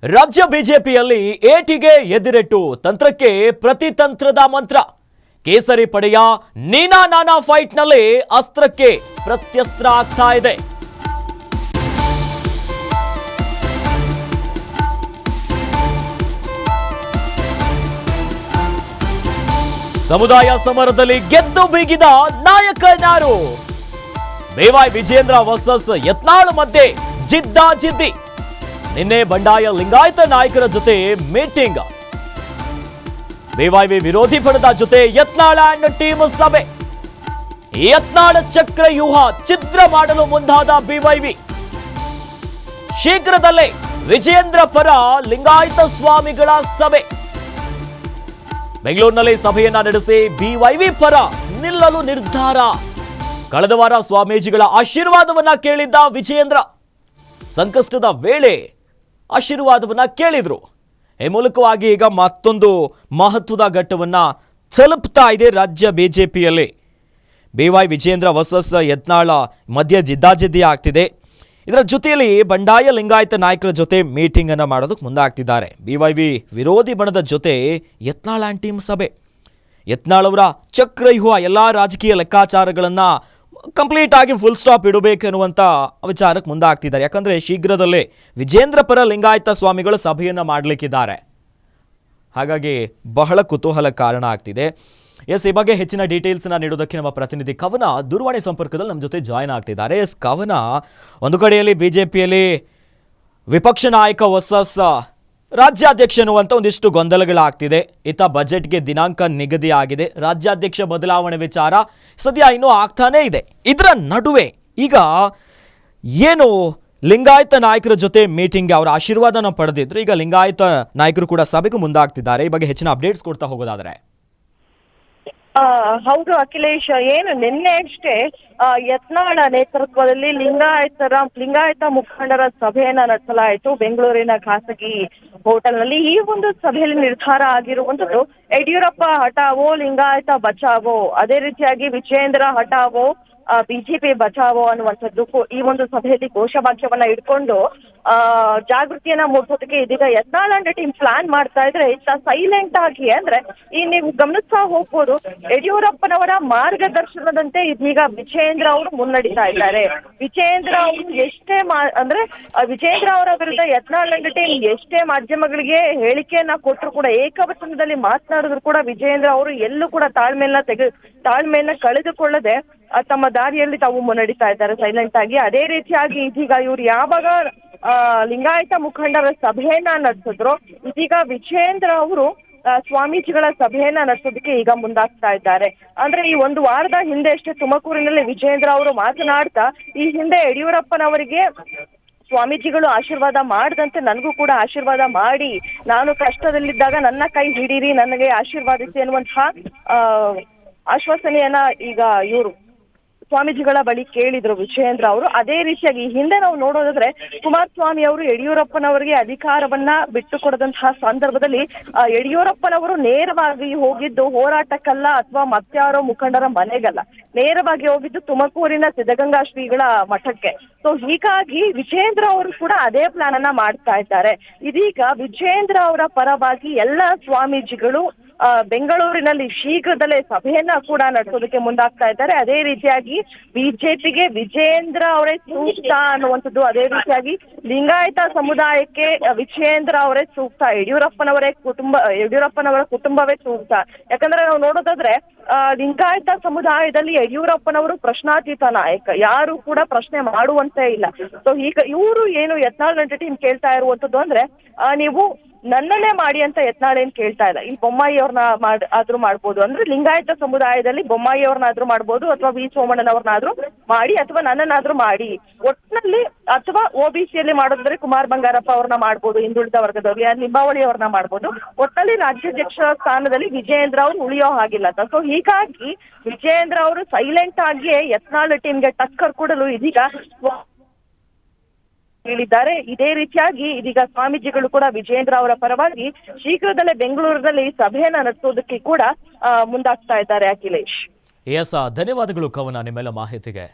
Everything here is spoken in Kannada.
ರಾಜ್ಯ ಬಿಜೆಪಿಯಲ್ಲಿ ಏಟಿಗೆ ಎದಿರೆಟ್ಟು ತಂತ್ರಕ್ಕೆ ಪ್ರತಿತಂತ್ರದ ಮಂತ್ರ. ಕೇಸರಿ ಪಡೆಯ ನೀನಾ ನಾನಾ ಫೈಟ್ನಲ್ಲಿ ಅಸ್ತ್ರಕ್ಕೆ ಪ್ರತ್ಯಸ್ತ್ರ ಆಗ್ತಾ ಇದೆ. ಸಮುದಾಯ ಸಮರದಲ್ಲಿ ಗೆದ್ದು ಬೀಗಿದ ನಾಯಕನಾರು? BY ವಿಜೇಂದ್ರ ವರ್ಸಸ್ ಯತ್ನಾಳ್ ಮಧ್ಯೆ ಜಿದ್ದಾಜಿದ್ದಿ. ನಿನ್ನೆ ಬಂಡಾಯ ಲಿಂಗಾಯತ ನಾಯಕರ ಜೊತೆ ಮೀಟಿಂಗ್. BYV ವಿರೋಧಿ ಪಡೆದ ಜೊತೆ ಯತ್ನಾಳ್ ಅಂಡ್ ಟೀಮ್ ಸಭೆ. ಯತ್ನಾಳ್ ಚಕ್ರ ವ್ಯೂಹ ಛಿದ್ರ ಮಾಡಲು ಮುಂದಾದ BYV. ಶೀಘ್ರದಲ್ಲೇ ವಿಜೇಂದ್ರ ಪರ ಲಿಂಗಾಯತ ಸ್ವಾಮಿಗಳ ಸಭೆ. ಬೆಂಗಳೂರಿನಲ್ಲಿ ಸಭೆಯನ್ನ ನಡೆಸಿ BYV ಪರ ನಿಲ್ಲಲು ನಿರ್ಧಾರ. ಕಳೆದ ವಾರ ಸ್ವಾಮೀಜಿಗಳ ಆಶೀರ್ವಾದವನ್ನ ಕೇಳಿದ್ದ ವಿಜೇಂದ್ರ ಸಂಕಷ್ಟದ ವೇಳೆ ಆಶೀರ್ವಾದವನ್ನ ಕೇಳಿದ್ರು. ಈ ಮೂಲಕವಾಗಿ ಈಗ ಮತ್ತೊಂದು ಮಹತ್ವದ ಘಟ್ಟವನ್ನ ತಲುಪ್ತಾ ಇದೆ ರಾಜ್ಯ ಬಿಜೆಪಿಯಲ್ಲಿ. BY ವಿಜೇಂದ್ರ ವರ್ಸಸ್ ಯತ್ನಾಳ ಮಧ್ಯೆ ಜಿದ್ದಾಜಿದ್ದಿ ಆಗ್ತಿದೆ. ಇದರ ಜೊತೆಯಲ್ಲಿ ಬಂಡಾಯ ಲಿಂಗಾಯತ ನಾಯಕರ ಜೊತೆ ಮೀಟಿಂಗ್ ಅನ್ನ ಮಾಡೋದಕ್ಕೆ ಮುಂದಾಗ್ತಿದ್ದಾರೆ. BYV ವಿರೋಧಿ ಬಣದ ಜೊತೆ ಯತ್ನಾಳ್ ಅಂಡ್ ಟೀಮ್ ಸಭೆ. ಯತ್ನಾಳ್ ಅವರ ಚಕ್ರವ್ಯೂಹ ಎಲ್ಲ ರಾಜಕೀಯ ಲೆಕ್ಕಾಚಾರಗಳನ್ನ ಕಂಪ್ಲೀಟ್ ಆಗಿ ಫುಲ್ ಸ್ಟಾಪ್ ಇಡಬೇಕು ಅನ್ನುವಂಥ ವಿಚಾರಕ್ಕೆ ಮುಂದಾಗ್ತಿದ್ದಾರೆ. ಯಾಕಂದ್ರೆ ಶೀಘ್ರದಲ್ಲೇ ವಿಜೇಂದ್ರ ಪರ ಲಿಂಗಾಯತ ಸ್ವಾಮಿಗಳು ಸಭೆಯನ್ನ ಮಾಡಲಿಕ್ಕಿದ್ದಾರೆ. ಹಾಗಾಗಿ ಬಹಳ ಕುತೂಹಲ ಕಾರಣ ಆಗ್ತಿದೆ. ಈ ಬಗ್ಗೆ ಹೆಚ್ಚಿನ ಡೀಟೇಲ್ಸ್ನ ನೀಡೋದಕ್ಕೆ ನಮ್ಮ ಪ್ರತಿನಿಧಿ ಕವನ ದೂರವಾಣಿ ಸಂಪರ್ಕದಲ್ಲಿ ನಮ್ಮ ಜೊತೆ ಜಾಯ್ನ್ ಆಗ್ತಿದ್ದಾರೆ. ಕವನ, ಒಂದು ಕಡೆಯಲ್ಲಿ ಬಿಜೆಪಿಯಲ್ಲಿ ವಿಪಕ್ಷ ನಾಯಕ ವರ್ಸಸ್ ರಾಜ್ಯಾಧ್ಯಕ್ಷ ಅನ್ನುವಂಥ ಒಂದಿಷ್ಟು ಗೊಂದಲಗಳಾಗ್ತಿದೆ. ಇತ್ತ ಬಜೆಟ್ಗೆ ದಿನಾಂಕ ನಿಗದಿ ಆಗಿದೆ. ರಾಜ್ಯಾಧ್ಯಕ್ಷ ಬದಲಾವಣೆ ವಿಚಾರ ಸದ್ಯ ಇನ್ನೂ ಆಗ್ತಾನೇ ಇದೆ. ಇದರ ನಡುವೆ ಈಗ ಏನು ಲಿಂಗಾಯತ ನಾಯಕರ ಜೊತೆ ಮೀಟಿಂಗ್, ಅವರ ಆಶೀರ್ವಾದನ ಪಡೆದಿದ್ರು. ಈಗ ಲಿಂಗಾಯತ ನಾಯಕರು ಕೂಡ ಸಭೆಗೂ ಮುಂದಾಗ್ತಿದ್ದಾರೆ. ಈ ಬಗ್ಗೆ ಹೆಚ್ಚಿನ ಅಪ್ಡೇಟ್ಸ್ ಕೊಡ್ತಾ ಹೋಗೋದಾದ್ರೆ. ಹೌದು ಅಖಿಲೇಶ್, ಏನು ನಿನ್ನೆ ಅಷ್ಟೇ ಯತ್ನಾಳ್ ನೇತೃತ್ವದಲ್ಲಿ ಲಿಂಗಾಯತ ಮುಖಂಡರ ಸಭೆಯನ್ನ ನಡೆಸಲಾಯಿತು ಬೆಂಗಳೂರಿನ ಖಾಸಗಿ ಹೋಟೆಲ್ನಲ್ಲಿ. ಈ ಒಂದು ಸಭೆಯಲ್ಲಿ ನಿರ್ಧಾರ ಆಗಿರುವಂತದ್ದು ಯಡಿಯೂರಪ್ಪ ಹಠಾವೋ ಲಿಂಗಾಯತ ಬಚಾವೋ, ಅದೇ ರೀತಿಯಾಗಿ ವಿಜೇಂದ್ರ ಹಠಾವೋ ಬಿಜೆಪಿ ಬಚಾವೋ ಅನ್ನುವಂಥದ್ದು ಈ ಒಂದು ಸಭೆಯಲ್ಲಿ ಘೋಷವಾಕ್ಯವನ್ನ ಇಟ್ಕೊಂಡು ಜಾಗೃತಿಯನ್ನ ಮೂಡಿಸೋದಕ್ಕೆ ಇದೀಗ ಯತ್ನಾಳ್ ಅಂಡ್ ಟೀಮ್ ಪ್ಲಾನ್ ಮಾಡ್ತಾ ಇದ್ರೆ, ಸೈಲೆಂಟ್ ಆಗಿ ಅಂದ್ರೆ ಈ ನೀವು ಗಮನಿಸ್ತಾ ಹೋಗ್ಬೋದು, ಯಡಿಯೂರಪ್ಪನವರ ಮಾರ್ಗದರ್ಶನದಂತೆ ಇದೀಗ ವಿಜೇಂದ್ರ ಅವರು ಮುನ್ನಡೀತಾ ಇದ್ದಾರೆ. ವಿಜೇಂದ್ರ ಅವರು ಎಷ್ಟೇ ಅಂದ್ರೆ ವಿಜೇಂದ್ರ ಅವರ ವಿರುದ್ಧ ಯತ್ನಾಳ್ ಅಂಡ್ ಟೀಮ್ ಎಷ್ಟೇ ಮಾಧ್ಯಮಗಳಿಗೆ ಹೇಳಿಕೆಯನ್ನ ಕೊಟ್ಟರು ಕೂಡ, ಏಕವಚನದಲ್ಲಿ ಮಾತನಾಡಿದ್ರು ಕೂಡ ವಿಜೇಂದ್ರ ಅವರು ಎಲ್ಲೂ ಕೂಡ ತಾಳ್ಮೆಯನ್ನ ಕಳೆದುಕೊಳ್ಳದೆ ತಮ್ಮ ದಾರಿಯಲ್ಲಿ ತಾವು ಮುನ್ನಡೀತಾ ಇದ್ದಾರೆ ಸೈಲೆಂಟ್ ಆಗಿ. ಅದೇ ರೀತಿಯಾಗಿ ಇದೀಗ ಇವ್ರು ಯಾವಾಗ ಲಿಂಗಾಯತ ಮುಖಂಡರ ಸಭೆಯನ್ನ ನಡೆಸಿದ್ರು, ಇದೀಗ ವಿಜೇಂದ್ರ ಅವರು ಸ್ವಾಮೀಜಿಗಳ ಸಭೆಯನ್ನ ನಡೆಸೋದಕ್ಕೆ ಈಗ ಮುಂದಾಗ್ತಾ ಇದ್ದಾರೆ. ಅಂದ್ರೆ ಈ ಒಂದು ವಾರದ ಹಿಂದೆ ಅಷ್ಟೇ ತುಮಕೂರಿನಲ್ಲಿ ವಿಜೇಂದ್ರ ಅವರು ಮಾತನಾಡ್ತಾ, ಈ ಹಿಂದೆ ಯಡಿಯೂರಪ್ಪನವರಿಗೆ ಸ್ವಾಮೀಜಿಗಳು ಆಶೀರ್ವಾದ ಮಾಡದಂತೆ ನನಗೂ ಕೂಡ ಆಶೀರ್ವಾದ ಮಾಡಿ, ನಾನು ಕಷ್ಟದಲ್ಲಿದ್ದಾಗ ನನ್ನ ಕೈ ಹಿಡೀರಿ, ನನಗೆ ಆಶೀರ್ವಾದಿಸಿ ಅನ್ನುವಂತಹ ಆಶ್ವಾಸನೆಯನ್ನ ಈಗ ಇವರು ಸ್ವಾಮೀಜಿಗಳ ಬಳಿ ಕೇಳಿದ್ರು ವಿಜೇಂದ್ರ ಅವರು. ಅದೇ ರೀತಿಯಾಗಿ ಹಿಂದೆ ನಾವು ನೋಡೋದಾದ್ರೆ ಕುಮಾರಸ್ವಾಮಿ ಅವರು ಯಡಿಯೂರಪ್ಪನವರಿಗೆ ಅಧಿಕಾರವನ್ನ ಬಿಟ್ಟು ಕೊಡದಂತಹ ಸಂದರ್ಭದಲ್ಲಿ ಯಡಿಯೂರಪ್ಪನವರು ನೇರವಾಗಿ ಹೋಗಿದ್ದು ಹೋರಾಟಕ್ಕಲ್ಲ ಅಥವಾ ಮತ್ತಾರೋ ಮುಖಂಡರ ಮನೆಗಲ್ಲ, ನೇರವಾಗಿ ಹೋಗಿದ್ದು ತುಮಕೂರಿನ ಸಿದ್ಧಗಂಗಾ ಶ್ರೀಗಳ ಮಠಕ್ಕೆ. ಸೊ ಹೀಗಾಗಿ ವಿಜೇಂದ್ರ ಅವರು ಕೂಡ ಅದೇ ಪ್ಲಾನ್ ಅನ್ನ ಮಾಡ್ತಾ ಇದ್ದಾರೆ. ಇದೀಗ ವಿಜೇಂದ್ರ ಅವರ ಪರವಾಗಿ ಎಲ್ಲ ಸ್ವಾಮೀಜಿಗಳು ಬೆಂಗಳೂರಿನಲ್ಲಿ ಶೀಘ್ರದಲ್ಲೇ ಸಭೆಯನ್ನ ಕೂಡ ನಡೆಸೋದಕ್ಕೆ ಮುಂದಾಗ್ತಾ ಇದ್ದಾರೆ. ಅದೇ ರೀತಿಯಾಗಿ ಬಿಜೆಪಿಗೆ ವಿಜೇಂದ್ರ ಅವರೇ ಸೂಕ್ತ ಅನ್ನುವಂಥದ್ದು, ಅದೇ ರೀತಿಯಾಗಿ ಲಿಂಗಾಯತ ಸಮುದಾಯಕ್ಕೆ ವಿಜೇಂದ್ರ ಅವರೇ ಸೂಕ್ತ, ಯಡಿಯೂರಪ್ಪನವರ ಕುಟುಂಬವೇ ಸೂಕ್ತ. ಯಾಕಂದ್ರೆ ನಾವು ನೋಡೋದಾದ್ರೆ ಲಿಂಗಾಯತ ಸಮುದಾಯದಲ್ಲಿ ಯಡಿಯೂರಪ್ಪನವರು ಪ್ರಶ್ನಾತೀತ ನಾಯಕ, ಯಾರು ಕೂಡ ಪ್ರಶ್ನೆ ಮಾಡುವಂತೆ ಇಲ್ಲ. ಸೊ ಈಗ ಇವರು ಏನು ಯತ್ನಾಳ್ ಅಂಡ್ ಟೀಮ್ ಕೇಳ್ತಾ ಇರುವಂತದ್ದು ಅಂದ್ರೆ, ನೀವು ನನ್ನನ್ನೇ ಮಾಡಿ ಅಂತ ಯತ್ನಾಳ್ ಏನ್ ಕೇಳ್ತಾ ಇಲ್ಲ. ಈ ಬೊಮ್ಮಾಯಿ ಅವ್ರನ್ನ ಆದ್ರೂ ಮಾಡ್ಬೋದು, ಅಂದ್ರೆ ಲಿಂಗಾಯತ ಸಮುದಾಯದಲ್ಲಿ ಬೊಮ್ಮಾಯಿ ಅವ್ರನ್ನಾದ್ರೂ ಮಾಡ್ಬೋದು, ಅಥವಾ ವಿ ಸೋಮಣ್ಣನವ್ರನ್ನಾದ್ರೂ ಮಾಡಿ, ಅಥವಾ ನನ್ನನ್ನಾದ್ರೂ ಮಾಡಿ. ಒಟ್ಟಿನಲ್ಲಿ ಅಥವಾ OBCಯಲ್ಲಿ ಮಾಡೋದಾದ್ರೆ ಕುಮಾರ್ ಬಂಗಾರಪ್ಪ ಅವ್ರನ್ನ ಮಾಡ್ಬೋದು, ಹಿಂದುಳಿದ ವರ್ಗದವ್ರು ಲಿಂಬಾವಳಿ ಅವ್ರನ್ನ ಮಾಡ್ಬೋದು. ಒಟ್ಟಿನಲ್ಲಿ ರಾಜ್ಯಾಧ್ಯಕ್ಷ ಸ್ಥಾನದಲ್ಲಿ ವಿಜೇಂದ್ರ ಅವರು ಉಳಿಯೋ ಹಾಗಿಲ್ಲ ಅಂತ. ಸೊ ಹೀಗಾಗಿ ವಿಜೇಂದ್ರ ಅವರು ಸೈಲೆಂಟ್ ಆಗಿ ಯತ್ನಾಳ್ ಟೀಮ್ಗೆ ಟಕ್ಕರ್ ಕೊಡಲು ಇದೀಗ ಹೇಳಿದ್ದಾರೆ. ಇದೇ ರೀತಿಯಾಗಿ ಇದೀಗ ಸ್ವಾಮೀಜಿಗಳು ಕೂಡ ವಿಜೇಂದ್ರ ಅವರ ಪರವಾಗಿ ಶೀಘ್ರದಲ್ಲೇ ಬೆಂಗಳೂರಿನಲ್ಲಿ ಸಭೆಯನ್ನ ನಡೆಸೋದಕ್ಕೆ ಕೂಡ ಮುಂದಾಗ್ತಾ ಇದ್ದಾರೆ. ಅಖಿಲೇಶ್, ಧನ್ಯವಾದಗಳು ಕವನ ನಿಮ್ಮೆಲ್ಲ ಮಾಹಿತಿಗೆ.